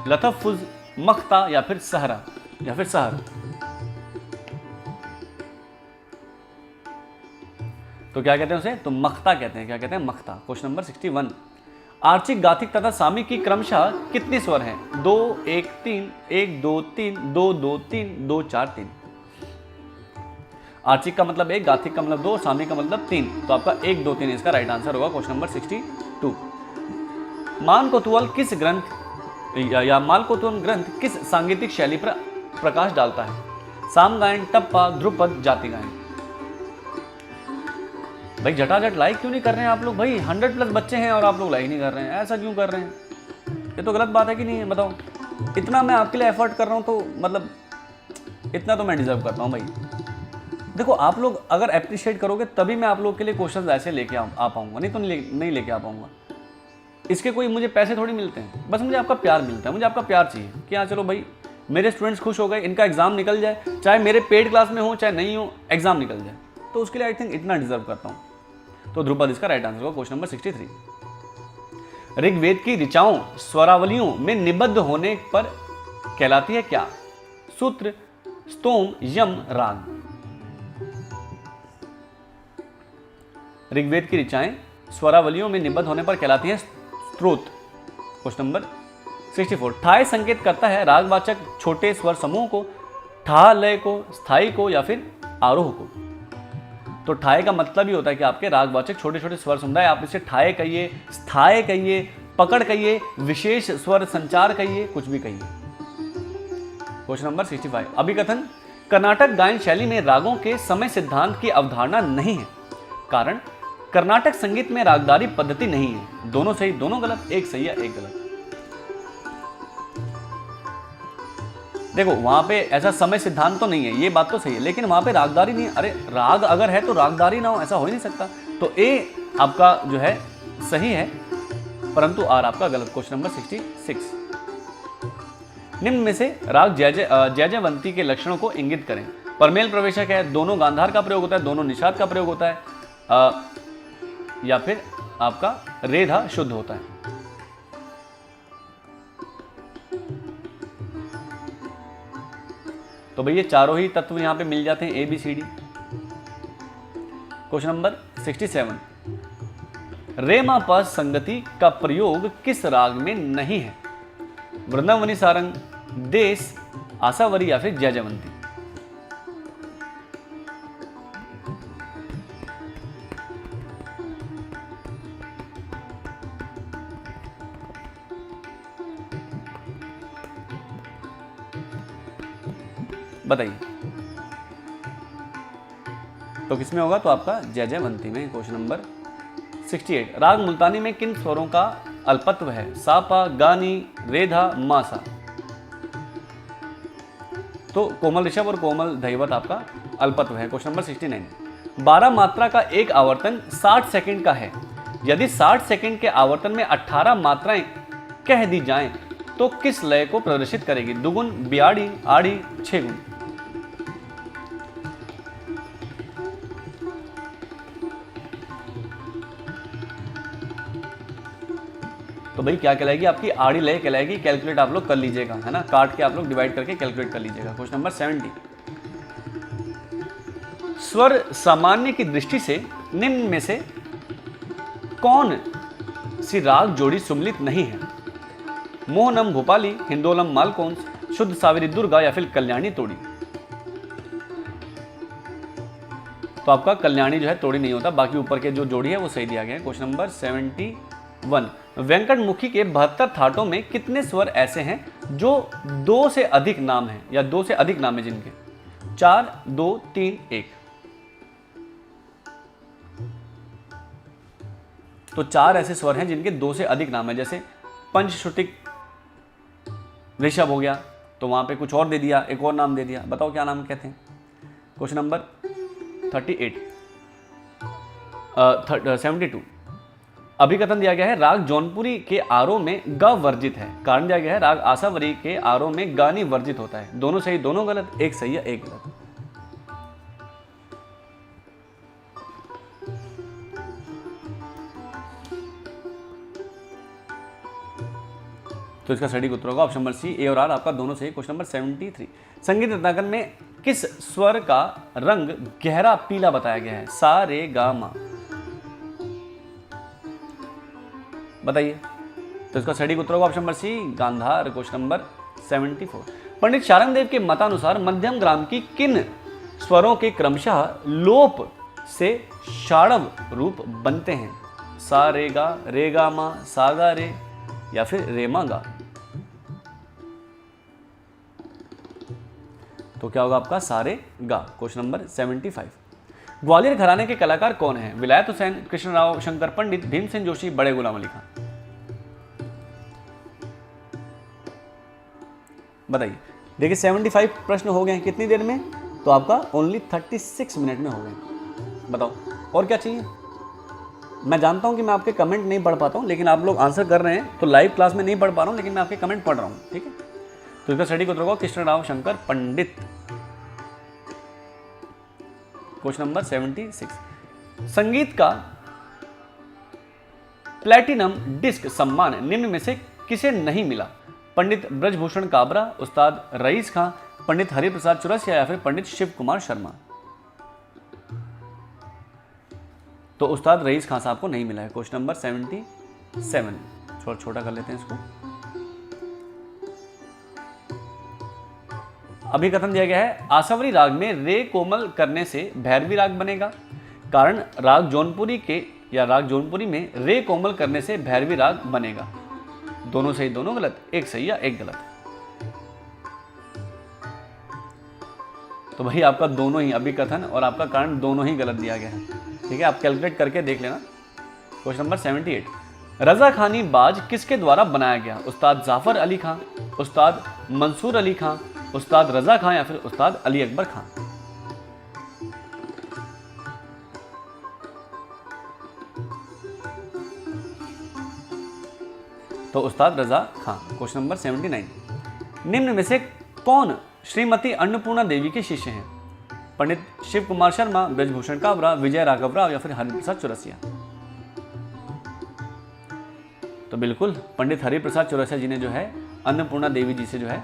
Speaker 1: लतफुज, मख्ता या फिर सहरा या फिर सहर? तो क्या कहते हैं उसे? तो मख्ता कहते हैं। क्या कहते हैं? मख्ता। क्वेश्चन नंबर 61, आर्चिक, गाथिक तथा सामिक की क्रमशः कितने स्वर हैं? 2, 1, 3, 1, 2, 3, 2, 2, 3, 2, 4, 3? आर्चिक का मतलब 1, गाथिक का मतलब 2, सामिक का मतलब 3। तो आपका 1, 2, 3 इसका राइट आंसर होगा। क्वेश्चन नंबर 62, मानकोतुअल किस ग्रंथ या मालकोतुअल ग्रंथ किस सांगीतिक शैली पर प्रकाश डालता है? सामगायन, टप्पा, ध्रुपद, जाति गायन? भाई झटाझट लाइक क्यों नहीं कर रहे हैं आप लोग? भाई 100 प्लस बच्चे हैं और आप लोग लाइक नहीं कर रहे हैं, ऐसा क्यों कर रहे हैं? ये तो गलत बात है कि नहीं है? बताओ। इतना मैं आपके लिए एफर्ट कर रहा हूँ तो मतलब इतना तो मैं डिजर्व करता हूँ भाई। देखो आप लोग अगर अप्रिशिएट करोगे तभी मैं आप लोग के लिए क्वेश्चंस ऐसे लेके आ पाऊंगा, नहीं तो नहीं लेके आ पाऊंगा। इसके कोई मुझे पैसे थोड़ी मिलते हैं, बस मुझे आपका प्यार मिलता है। मुझे आपका प्यार चाहिए कि हाँ चलो भाई मेरे स्टूडेंट्स खुश हो गए, इनका एग्जाम निकल जाए, चाहे मेरे पेड क्लास में हो चाहे नहीं हो, एग्जाम निकल जाए, तो उसके लिए आई थिंक इतना डिजर्व करता हूँ। तो ध्रुपद इसका राइट आंसर होगा। क्वेश्चन नंबर 63, ऋग्वेद की ऋचाओं स्वरावलियों में निबद्ध होने पर कहलाती है क्या? सूत्र, स्तोम, यम, राग। ऋग्वेद की ऋचाएं स्वरावलियों में निबद्ध होने पर कहलाती है स्त्रोत। Question number 64। ठाय संकेत करता है रागवाचक छोटे स्वर समूह को, ठा लय को, स्थाई को या फिर आरोह को। तो ठाय का मतलब ही होता है कि आपके रागवाचक छोटे छोटे स्वर समुदाय, आप इसे ठाय कहिए, स्थाय कहिए, पकड़ कहिए, विशेष स्वर संचार कहिए, कुछ भी कहिए। Question number 65। अभिकथन, कर्नाटक गायन शैली में रागों के समय सिद्धांत की अवधारणा नहीं है। कारण, कर्नाटक संगीत में रागदारी पद्धति नहीं है। दोनों सही, दोनों गलत, एक सही या एक गलत। देखो वहां पे ऐसा समय सिद्धांत तो नहीं है, ये बात तो सही है, लेकिन वहां पे रागदारी नहीं है। अरे राग अगर है तो रागदारी ना हो, ऐसा हो ही नहीं सकता। तो ए आपका जो है सही है, परंतु आर आपका गलत। Question number 66। निम्न में से राग जयजयवंती के लक्षणों को इंगित करें। परमेल प्रवेशक है, दोनों गांधार का प्रयोग होता है, दोनों निषाद का प्रयोग होता है, या फिर आपका रेधा शुद्ध होता है। तो भैया चारों ही तत्व यहां पे मिल जाते हैं, A B C D. Question number 67। रेमा प संगति का प्रयोग किस राग में नहीं है? वृंदावनी सारंग, देश, आसावरी या फिर जयजयवंती। बताइए तो किसमें होगा? तो आपका जयजयवंती में। Question number 68। राग मुल्तानी में किन स्वरों का अल्पत्व है? सापा, गानी, रेधा, मासा। तो कोमल ऋषभ और कोमल धैवत आपका अल्पत्व है। Question number 69। 12 मात्रा का एक आवर्तन 60 सेकंड का है। यदि 60 सेकंड के आवर्तन में 18 मात्राएं कह दी जाएं तो किस लय को प्रदर्शित करेगी? दुगुन, बियाड़ी, आड़ी, छह गुण। तो भाई क्या कहलाएगी? आपकी आड़ी लय कहलाएगी। कैलकुलेट आप लोग कर लीजिएगा, है ना, काट के आप लोग डिवाइड करके कैलकुलेट कर लीजिएगा। Question number 70। स्वर सामान्य की दृष्टि से निम्न में से कौन सी राग जोड़ी सुमलित नहीं है? मोहनम भोपाली, हिंदोलम मालकोंस, शुद्ध सावेरी दुर्गा या फिर कल्याणी तोड़ी। तो आपका कल्याणी जो है तोड़ी नहीं होता, बाकी ऊपर के जो जोड़ी है वो सही दिया गया है। Question number 71। वेंकटमुखी के 72 थाटों में कितने स्वर ऐसे हैं जो 2 से अधिक नाम है, या 2 से अधिक नाम है जिनके? 4, 2, 3, 1। तो 4 ऐसे स्वर हैं जिनके 2 से अधिक नाम है। जैसे पंचश्रुतिक ऋषभ हो गया, तो वहां पे कुछ और दे दिया, एक और नाम दे दिया, बताओ क्या नाम कहते हैं? Question number 72। अभिकथन दिया गया है राग जौनपुरी के आरोह में ग वर्जित है। कारण दिया गया है राग आसावरी के आरोह में गानी वर्जित होता है। दोनों सही, दोनों गलत, एक सही या एक गलत। तो इसका सटीक उत्तर होगा ऑप्शन नंबर सी, ए और आर आपका दोनों सही। Question number 73। संगीत रत्नाकर में किस स्वर का रंग गहरा पीला बताया गया है? सा, रे, गा, मा। बताइए तो इसका सटीक उत्तर होगा ऑप्शन नंबर सी, गांधार। Question number 74। पंडित शारंग देव के मतानुसार मध्यम ग्राम की किन स्वरों के क्रमशः लोप से षाड़व रूप बनते हैं? सा, रे, गा, मा, सा, गा, रे या फिर रे, मा, गा। तो क्या होगा आपका? सारे गा। Question number 75। ग्वालियर घराने के कलाकार कौन हैं? विलायत हुसैन, कृष्णराव, शंकर पंडित, भीमसेन जोशी, बड़े गुलाम अली खान। बताइए। देखिए 75 प्रश्न हो गए हैं कितनी देर में? तो आपका ओनली 36 मिनट में हो गए। बताओ और क्या चाहिए? मैं जानता हूं कि मैं आपके कमेंट नहीं पढ़ पाता हूं, लेकिन आप लोग आंसर कर रहे हैं, तो लाइव क्लास में नहीं पढ़ पा रहा हूं, लेकिन मैं आपके कमेंट पढ़ रहा हूं, ठीक है? तो इसका सटीक उत्तर होगा कृष्णराव शंकर पंडित। Question number 76। संगीत का प्लैटिनम डिस्क सम्मान निम्न में से किसे नहीं मिला? पंडित ब्रजभूषण काबरा, उस्ताद रईस खां, पंडित हरिप्रसाद चौरसिया या फिर पंडित शिव कुमार शर्मा? तो उस्ताद रईस खां साहब को नहीं मिला है। क्वेश्चन नंबर 77, थोड़ा छोटा कर लेते हैं इसको। अभी कथन दिया गया है आसवरी राग में रे कोमल करने से भैरवी राग बनेगा। कारण राग जौनपुरी के या राग जौनपुरी में रे कोमल करने से भैरवी राग बनेगा। दोनों सही दोनों गलत, एक सही या एक गलत। तो भाई आपका दोनों ही अभी कथन और आपका कारण दोनों ही गलत दिया गया है। ठीक है, आप कैलकुलेट करके देख लेना। क्वेश्चन नंबर 78, रजा खानी बाज किसके द्वारा बनाया गया? उस्ताद जाफर अली खां, उस्ताद मंसूर अली खां, उस्ताद रजा खां या फिर उस्ताद अली अकबर खां? तो उस्ताद रजा खां। क्वेश्चन नंबर 79, निम्न में से कौन श्रीमती अन्नपूर्णा देवी के शिष्य हैं? पंडित शिव कुमार शर्मा, ब्रजभूषण काबरा, विजय राघव राव या फिर हरिप्रसाद चौरसिया? तो बिल्कुल पंडित हरिप्रसाद चौरसिया जी ने जो है अन्नपूर्णा देवी जी से जो है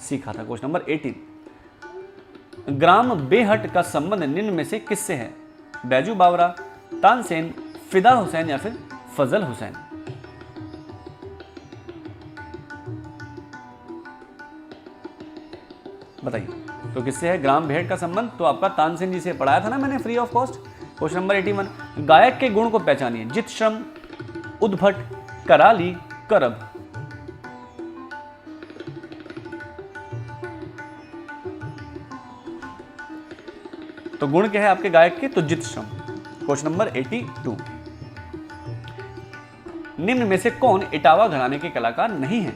Speaker 1: सीखा था। क्वेश्चन नंबर 18, ग्राम बेहट का संबंध निम्न में से किससे है? बैजू बावरा, तानसेन, फिदा हुसैन या फिर फजल हुसैन? बताइए, तो किससे है ग्राम भेड़ का संबंध? तो आपका तानसेन जी से पढ़ाया था ना मैंने free of cost. Question number 81, गायक के गुण को पहचानिए। जित श्रम, उद्भट, कराली, करब? तो गुण क्या है आपके गायक के? तो जित श्रम। क्वेश्चन नंबर 82, निम्न में से कौन इटावा घराने के कलाकार नहीं है?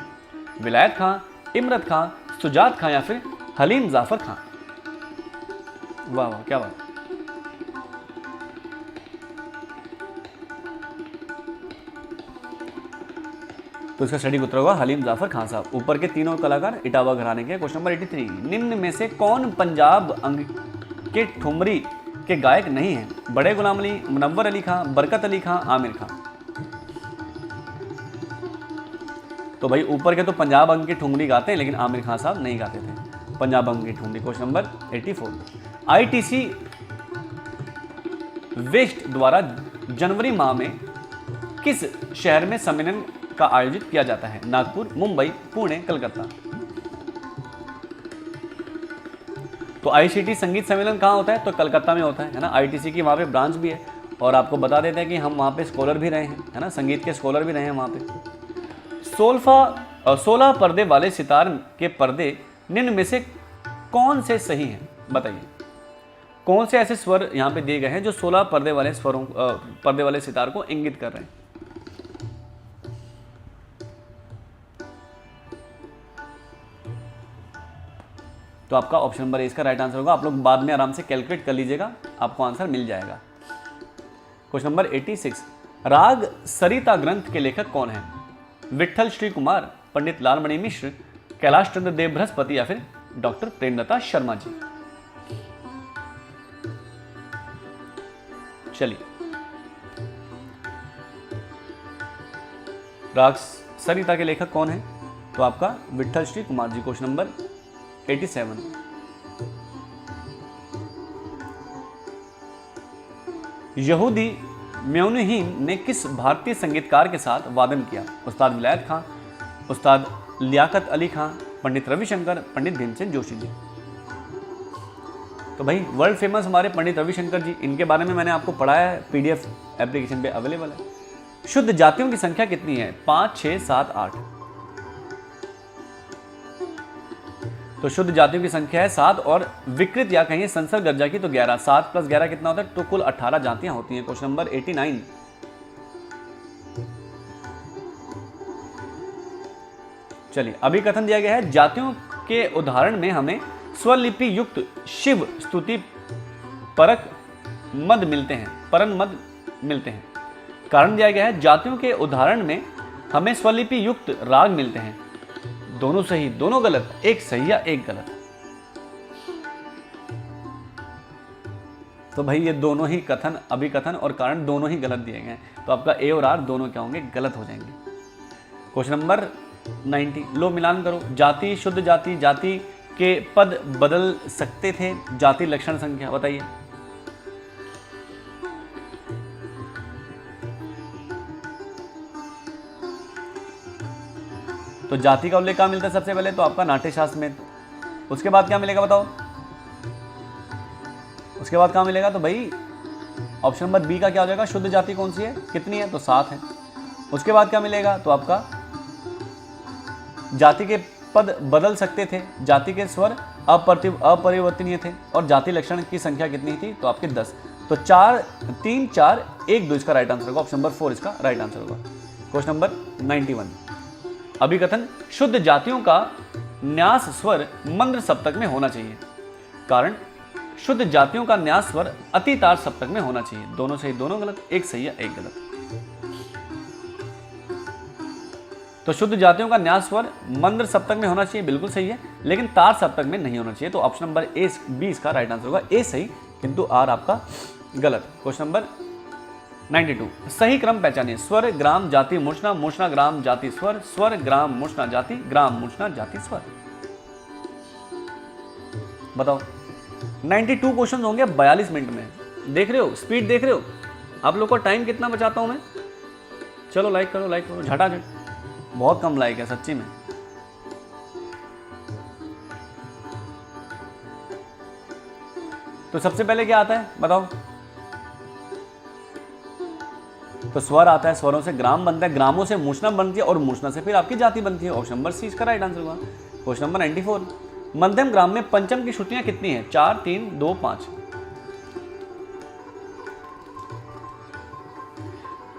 Speaker 1: विलायत खां, इमरत खां, सुजात खां या फिर हलीम जाफर खां? वाह वाह, क्या बात। तो इसका सटीक उत्तर होगा हलीम जाफर खां साहब। ऊपर के तीनों कलाकार इटावा घराने के। क्वेश्चन नंबर 83, निम्न में से कौन पंजाब अंग के ठुमरी के गायक नहीं है? बड़े गुलाम अली, मुनव्वर अली खां, बरकत अली खां, आमिर खां? तो भाई ऊपर के तो पंजाब अंग की ठुमरी गाते हैं, लेकिन आमिर खां साहब नहीं गाते थे पंजाब अंग की ठुमरी। क्वेश्चन नंबर 84, आईटीसी वेस्ट द्वारा जनवरी माह में किस शहर में सम्मेलन का आयोजित किया जाता है? नागपुर, मुंबई, पुणे, कलकत्ता? तो आईसीटी संगीत सम्मेलन कहाँ होता है? तो कलकत्ता में होता है ना। आईटीसी की वहाँ पे ब्रांच भी है। और आपको बता देते हैं कि हम वहाँ पे स्कॉलर भी रहे हैं, है ना, संगीत के स्कॉलर भी रहे हैं वहाँ पे। 16 पर्दे वाले सितार के पर्दे निम्न में से कौन से सही हैं? बताइए, कौन से ऐसे स्वर यहाँ पे दिए गए हैं जो 16 पर्दे वाले स्वरों पर्दे वाले सितार को इंगित कर रहे हैं? तो आपका ऑप्शन नंबर ए इसका राइट आंसर होगा। आप लोग बाद में आराम से कैलकुलेट कर लीजिएगा, आपको आंसर मिल जाएगा। क्वेश्चन नंबर 86, राग सरिता ग्रंथ के लेखक कौन है? विट्ठल श्री कुमार, पंडित लालमणि मिश्र, कैलाश चंद्र देव बृहस्पति या फिर डॉक्टर प्रेमलता शर्मा जी? चलिए, राग सरिता के लेखक कौन है? तो आपका विट्ठल श्री कुमार जी। क्वेश्चन नंबर 87, यहूदी म्योनुहीन ने किस भारतीय संगीतकार के साथ वादन किया? उस्ताद विलायत खां, उस्ताद लियाकत अली खां, पंडित रविशंकर, पंडित भीमसेन जोशी जी? तो भाई वर्ल्ड फेमस हमारे पंडित रविशंकर जी, इनके बारे में मैंने आपको पढ़ाया है, पीडीएफ एप्लीकेशन पे अवेलेबल है। शुद्ध जातियों की संख्या कितनी है? 5, 6, 7, 8? तो शुद्ध जातियों की संख्या है 7 और विकृत या कहीं संसर्ग दर्जा की तो 11। 7 + 11 कितना होता है? तो कुल 18 जातियां होती हैं। क्वेश्चन नंबर 89, चलिए अभी कथन दिया गया है जातियों के उदाहरण में हमें स्वलिपि युक्त शिव स्तुति परक मद मिलते हैं, परन मद मिलते हैं। कारण दिया गया है जातियों के उदाहरण में हमें स्वलिपि युक्त राग मिलते हैं। दोनों सही दोनों गलत, एक सही या एक गलत? तो भाई ये दोनों ही कथन, अभिकथन और कारण दोनों ही गलत दिए गए हैं, तो आपका ए और आर दोनों क्या होंगे, गलत हो जाएंगे। क्वेश्चन नंबर 90, लो मिलान करो। जाति, शुद्ध जाति, जाति के पद बदल सकते थे, जाति लक्षण संख्या बताइए। तो जाति का उल्लेख कहाँ मिलता है सबसे पहले, तो आपका नाट्यशास्त्र में। उसके बाद क्या मिलेगा बताओ, उसके बाद कहाँ मिलेगा, तो भाई ऑप्शन नंबर बी का क्या हो जाएगा, शुद्ध जाति कौन सी है, कितनी है, तो 7 है। उसके बाद क्या मिलेगा, तो आपका जाति के पद बदल सकते थे, जाति के स्वर अपरिवर्तनीय थे, और जाति लक्षण की संख्या कितनी थी, तो आपके 10। तो 4 3 4 1 2 इसका राइट आंसर होगा, ऑप्शन नंबर 4 इसका राइट आंसर होगा। क्वेश्चन नंबर 91, अभिकथन, शुद्ध जातियों का न्यास स्वर मंद्र सप्तक में होना चाहिए। कारण, शुद्ध जातियों का न्यास स्वर अतितार सप्तक में होना चाहिए। दोनों सही, दोनों गलत, एक सही है एक गलत। तो शुद्ध जातियों का न्यास स्वर मंद्र सप्तक में होना चाहिए, बिल्कुल सही है, लेकिन तार सप्तक में नहीं होना चाहिए। तो ऑप्शन नंबर ए बी इसका राइट आंसर होगा, ए सही किंतु आर आपका गलत। क्वेश्चन नंबर 92, सही क्रम पहचानिए। स्वर ग्राम जाति मूर्छना, मूर्छना ग्राम जाति स्वर, स्वर ग्राम मूर्छना जाति, ग्राम मूर्छना जाति स्वर। बताओ। 92 क्वेश्चन होंगे 42 मिनट में। देख रहे हो स्पीड, देख रहे हो आप लोग को टाइम कितना बचाता हूं मैं। चलो लाइक करो, लाइक करो झटाझट, बहुत कम लाइक है सच्ची में। तो सबसे पहले क्या आता है बताओ, तो स्वर आता है, स्वरों से ग्राम बनता है, ग्रामों से मूर्छना बनती है, और मूर्छना से फिर आपकी जाति बनती है। ऑप्शन नंबर सी इसका राइट आंसर होगा। क्वेश्चन नंबर 94, मध्यम ग्राम में पंचम की श्रुतियां कितनी है, 4 3 2 5।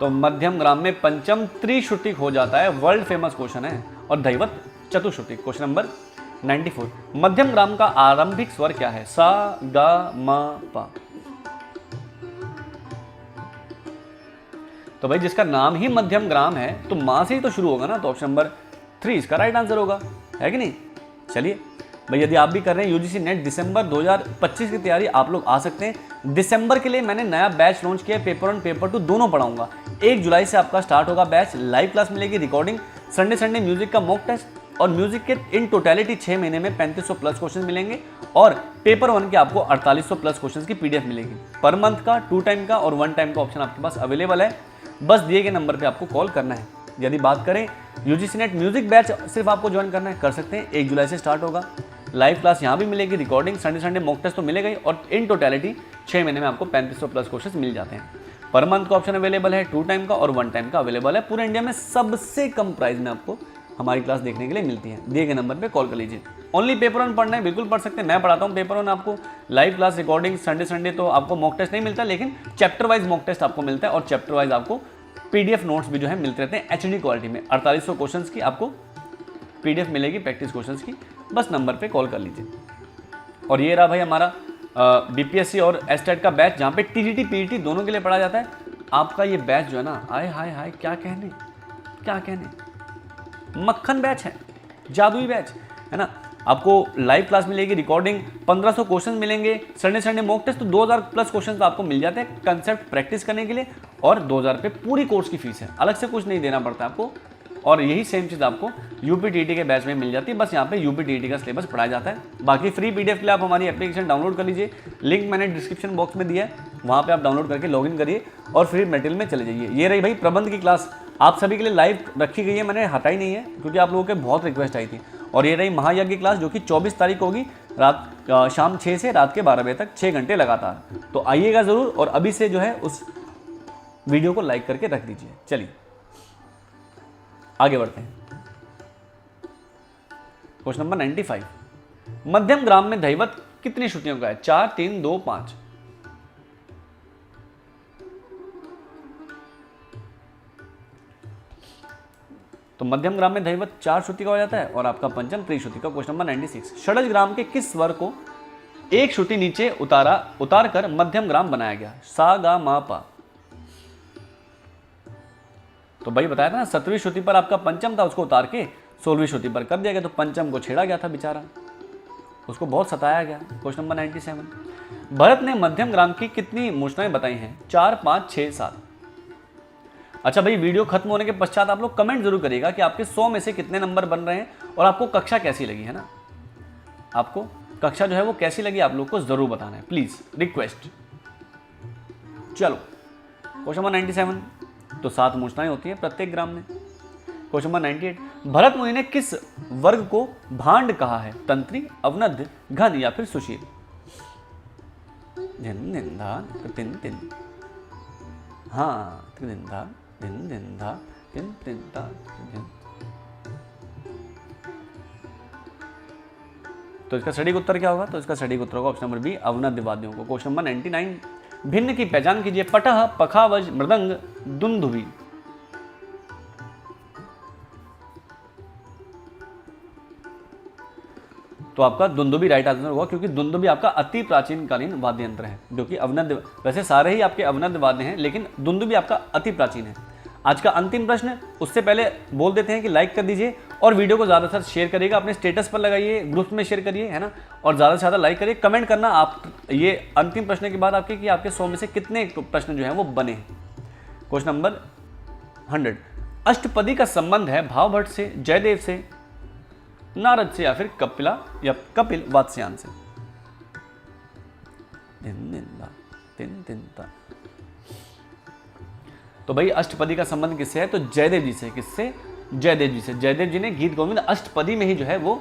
Speaker 1: तो मध्यम ग्राम में पंचम त्रिश्रुतिक हो जाता है, वर्ल्ड फेमस क्वेश्चन है, और दैवत चतुश्रुतिक। क्वेश्चन नंबर 94, मध्यम ग्राम का आरंभिक स्वर क्या है, सा गा मा पा। तो भाई जिसका नाम ही मध्यम ग्राम है तो मां से ही तो शुरू होगा ना, तो ऑप्शन नंबर 3 इसका राइट आंसर होगा, है कि नहीं। चलिए भाई, यदि आप भी कर रहे हैं यूजीसी नेट दिसंबर 2025 की तैयारी, आप लोग आ सकते हैं। दिसंबर के लिए मैंने नया बैच लॉन्च किया, पेपर 1 पेपर 2 दोनों पढ़ाऊंगा। 1 जुलाई से आपका स्टार्ट होगा बैच, लाइव क्लास मिलेगी, रिकॉर्डिंग, संडे म्यूजिक का मॉक टेस्ट, और म्यूजिक के इन टोटलिटी 6 महीने में 3500 प्लस क्वेश्चन मिलेंगे, और पेपर 1 के आपको 4800 प्लस क्वेश्चन की पीडीएफ मिलेगी। पर मंथ का 2 टाइम का और 1 टाइम का ऑप्शन आपके पास अवेलेबल है, बस दिए गए नंबर पे आपको कॉल करना है। यदि बात करें यूजीसी नेट म्यूजिक बैच, सिर्फ आपको ज्वाइन करना है, कर सकते हैं। 1 जुलाई से स्टार्ट होगा, लाइव क्लास यहाँ भी मिलेगी, रिकॉर्डिंग, संडे मॉक टेस्ट तो मिलेगा ही, और इन टोटलिटी 6 महीने में आपको 3500 प्लस क्वेश्चन मिल जाते हैं। पर मंथ का ऑप्शन अवेलेबल है, 2 टाइम का और 1 टाइम का अवेलेबल है। पूरे इंडिया में सबसे कम प्राइस में आपको हमारी क्लास देखने के लिए मिलती है। दिए गए नंबर पे कॉल कर लीजिए। ओनली पेपर 1 पढ़ना है, बिल्कुल पढ़ सकते हैं, मैं पढ़ाता हूँ पेपर 1 आपको। लाइव क्लास, रिकॉर्डिंग, संडे तो आपको मॉक टेस्ट नहीं मिलता, लेकिन चैप्टर वाइज मॉक टेस्ट आपको मिलता है, और चैप्टर वाइज आपको पीडीएफ नोट्स भी जो है मिलते रहते हैं एचडी क्वालिटी में। 4800 क्वेश्चंस की आपको पीडीएफ मिलेगी प्रैक्टिस क्वेश्चंस की, बस नंबर पे कॉल कर लीजिए। और ये रहा भाई हमारा बीपीएससी और एसटेट का बैच, जहाँ पे टीजीटी पीईटी दोनों के लिए पढ़ा जाता है। आपका ये बैच जो है ना, आए हाय हाय क्या कहने, मक्खन बैच है, जादुई बैच है ना। आपको लाइव क्लास मिलेगी, रिकॉर्डिंग, 1500 क्वेश्चन मिलेंगे, संडे मॉक टेस्ट, तो 2000 प्लस क्वेश्चन तो आपको मिल जाते हैं कंसेप्ट प्रैक्टिस करने के लिए, और 2000 पे पूरी कोर्स की फीस है, अलग से कुछ नहीं देना पड़ता आपको। और यही सेम चीज़ आपको यूपीटीटी के बैच में मिल जाती है, बस यहाँ पे यूपीटीटी का सिलेबस पढ़ाया जाता है। बाकी फ्री पीडीएफ के लिए आप हमारी एप्लीकेशन डाउनलोड कर लीजिए, लिंक मैंने डिस्क्रिप्शन बॉक्स में दिया है, वहाँ पे आप डाउनलोड करके लॉगिन करिए और फ्री मटेरियल में चले जाइए। ये रही भाई प्रबंध की क्लास, आप सभी के लिए लाइव रखी गई है, मैंने हटाई नहीं है क्योंकि आप लोगों के बहुत रिक्वेस्ट आई थी। और ये रही महायज्ञ की क्लास, जो कि 24 तारीख होगी, शाम 6 से रात के 12 बजे तक, 6 घंटे लगातार। तो आइएगा ज़रूर, और अभी से जो है उस वीडियो को लाइक करके रख दीजिए। चलिए आगे बढ़ते हैं। क्वेश्चन नंबर 95, मध्यम ग्राम में दैवत कितनी श्रुतियों का है, 4 3 2 5। तो मध्यम ग्राम में दैवत 4 श्रुति का हो जाता है, और आपका पंचम त्रिश्रुति का। क्वेश्चन नंबर 96, षडज ग्राम के किस स्वर को एक श्रुति नीचे उतार कर मध्यम ग्राम बनाया गया, सा गा मा पा। तो भाई बताया था ना, 7वीं श्रुति पर आपका पंचम था, उसको उतार के 16वीं श्रुति पर कर दिया गया, तो पंचम को छेड़ा गया था बेचारा, उसको बहुत सताया गया। क्वेश्चन नंबर 97, भरत ने मध्यम ग्राम की कितनी मूर्छनाएं बताई हैं? 4, 5, 6, 7। अच्छा भाई, वीडियो खत्म होने के पश्चात आप लोग कमेंट जरूर करिएगा कि आपके 100 में से कितने नंबर बन रहे हैं और आपको कक्षा कैसी लगी, है ना। आपको कक्षा जो है वो कैसी लगी आप लोग को जरूर बताना है, प्लीज रिक्वेस्ट। चलो क्वेश्चन नंबर 97, तो 7 मूर्छनाएं होती हैं प्रत्येक ग्राम में। क्वेश्चन नंबर 98, भरत मुनि ने किस वर्ग को भांड कहा है? तंत्री, अवनद्य, घन या फिर सुशील? धिन धिन धा तिन तिन, हाँ तिन धा धिन धिन धा तिन तिन धा धिन। तो इसका सटीक उत्तर क्या होगा? तो इसका सटीक उत्तर होगा ऑप्शन नंबर बी, अवनद्य वाद्यों को। क्वेश्चन नंबर 99, भिन्न की पहचान कीजिए। पटह, पखावज, मृदंग, दुंदुभी। तो आपका दुंदुभी राइट आंसर होगा, क्योंकि दुंदुभी आपका अति प्राचीन कालीन वाद्य यंत्र है जो कि अवनद्य, वैसे सारे ही आपके अवनद्य वाद्य हैं लेकिन दुंदुभी आपका अति प्राचीन है। आज का अंतिम प्रश्न, उससे पहले बोल देते हैं कि लाइक कर दीजिए और वीडियो को ज़्यादा से ज़्यादा शेयर करिएगा, अपने स्टेटस पर लगाइए, ग्रुप्स में शेयर करिए, है ना। और ज़्यादा से ज़्यादा लाइक करिए, कमेंट करना आप ये अंतिम प्रश्न के बाद आपके कि आपके 100 में से कितने प्रश्न जो हैं वो बने हैं। क्वेश्चन नंबर 100, अष्टपदी का संबंध है भावभट्ट से, जयदेव से, नारद से या फिर कपिल वात्स्यायन से? तो भाई अष्टपदी का संबंध किससे है? तो जयदेव जी से। किससे? जयदेव जी से। जयदेव जी ने गीत गोविंद अष्टपदी में ही जो है वो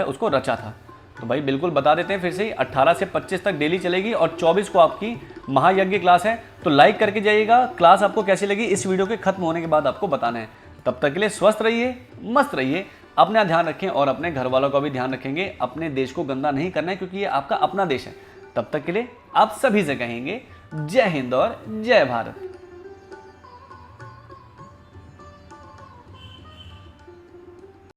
Speaker 1: उसको रचा था। तो भाई बिल्कुल बता देते हैं फिर से ही, 18 से 25 तक डेली चलेगी और 24 को आपकी महायज्ञ क्लास है। तो लाइक करके जाइएगा। क्लास आपको कैसी लगी इस वीडियो के खत्म होने के बाद आपको बताना है। तब तक के लिए स्वस्थ रहिए, मस्त रहिए, अपना ध्यान रखें और अपने घर वालों का भी ध्यान रखेंगे। अपने देश को गंदा नहीं करना है क्योंकि ये आपका अपना देश है। तब तक के लिए आप सभी से कहेंगे जय हिंद और जय भारत।